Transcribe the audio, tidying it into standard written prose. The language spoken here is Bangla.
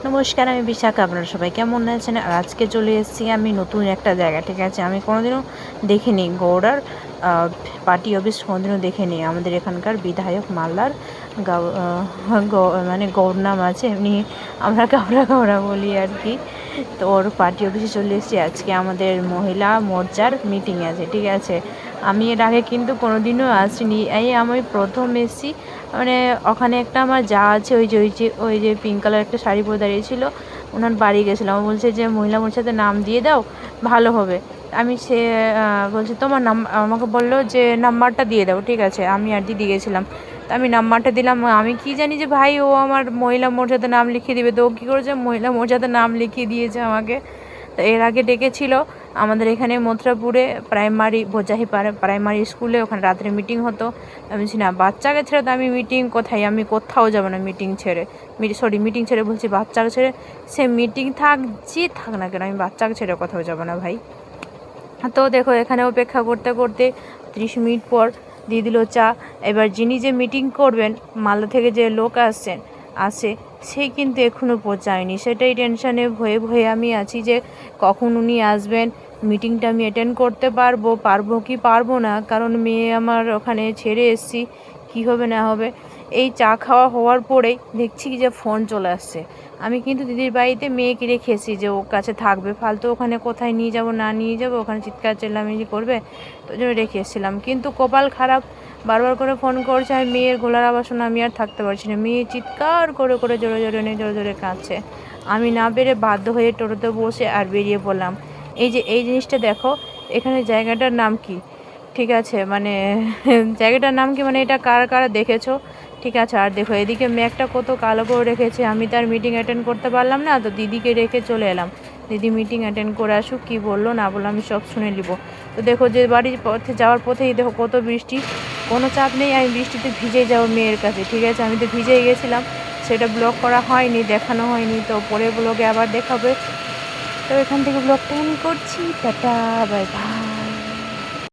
নমস্কার, আমি বিশাখা। আপনারা সবাই কেমন আছেন? আর আজকে চলে এসেছি আমি নতুন একটা জায়গা, ঠিক আছে? আমি কোনোদিনও দেখিনি গৌড়ার পার্টি অফিস, কোনোদিনও দেখিনি। আমাদের এখানকার বিধায়ক মালদার মানে গৌড় নাম আছে, এমনি আমরা গাওড়া বলি আর কি। তো ওর পার্টি অফিসে চলে এসেছি। আজকে আমাদের মহিলা মোর্চার মিটিং আছে, ঠিক আছে? আমি এর আগে কিন্তু কোনোদিনও আসিনি, আমি প্রথম এসেছি। মানে ওখানে একটা আমার যা আছে, ওই যে পিঙ্ক কালার একটা শাড়ি পরে দাঁড়িয়েছিল, ওনার বাড়ি গেছিলাম। ও বলছে যে মহিলা মোর্চাতে নাম দিয়ে দাও, ভালো হবে। আমি সে বলছে তোমার আমাকে বললো যে নাম্বারটা দিয়ে দাও, ঠিক আছে? আমি আর দিদি গেছিলাম, তো আমি নাম্বারটা দিলাম। আমি কি জানি যে ভাই ও আমার মহিলা মোর্চাতে নাম লিখিয়ে দিবে, তো ও কী করেছে, মহিলা মোর্চাতে নাম লিখিয়ে দিয়েছে আমাকে। তো এর আগে ডেকেছিল আমাদের এখানে মথুরাপুরে প্রাইমারি স্কুলে, ওখানে রাত্রে মিটিং হতো। আমি বলছি না, বাচ্চাকে ছেড়ে তো আমি মিটিং কোথায়, আমি কোথাও যাবো না মিটিং ছেড়ে। মিটিং ছেড়ে বলছি, বাচ্চাকে ছেড়ে সে মিটিং থাক না কেন, আমি বাচ্চাকে ছেড়ে কোথাও যাবো না ভাই। তো দেখো, এখানে অপেক্ষা করতে করতে 30 মিনিট পর দিয়ে দিল চা। এবার যিনি যে মিটিং করবেন, মালদা থেকে যে লোক আসে সে কিন্তু এখনও পৌঁছায়নি। সেটাই টেনশানে ভয়ে আমি আছি যে কখন উনি আসবেন, মিটিংটা আমি অ্যাটেন্ড করতে পারবো কি পারবো না। কারণ মেয়ে আমার ওখানে ছেড়ে এসেছি, কী হবে না হবে। এই চা খাওয়া হওয়ার পরেই দেখছি কি যে ফোন চলে আসছে। আমি কিন্তু দিদির বাড়িতে মেয়েকে রেখেছি যে ওর কাছে থাকবে, ফালতু ওখানে কোথায় নিয়ে যাব না নিয়ে যাব, ওখানে চিৎকার চেল্লামেলি করবে, তো জন্য রেখে এসেছিলাম। কিন্তু কপাল খারাপ, বারবার করে ফোন করছে, আমি মেয়ের গলার আওয়াজ শুনে আমি আর থাকতে পারছি না। মেয়ে চিৎকার করে জোরে জোরে কাঁদছে। আমি না বেরে বাধ্য হয়ে টোটোতে বসে আর বেরিয়ে পড়লাম। এই জিনিসটা দেখো, এখানে জায়গাটার নাম কি, ঠিক আছে? মানে জায়গাটার নাম কি, মানে এটা কারা দেখেছো, ঠিক আছে? আর দেখো, এদিকে মেঘটা কত কালো করে রেখেছে। আমি তার মিটিং অ্যাটেন্ড করতে পারলাম না, তো দিদিকে রেখে চলে এলাম। দিদি মিটিং অ্যাটেন্ড করে আসুক, কী বললো না বললো আমি সব শুনে নিব। তো দেখো, যে বাড়ির পথে যাওয়ার পথেই দেখো কত বৃষ্টি। কোনো চাপ নেই, আমি বৃষ্টিতে ভিজে যাবো মেয়ের কাছে, ঠিক আছে? আমি তো ভিজেই গেছিলাম, সেটা ব্লগ করা হয়নি, দেখানো হয়নি। তো পরের ব্লগে আবার দেখাবে। তো এখান থেকে ব্লগটা এন্ড করছি। Tata, bye bye.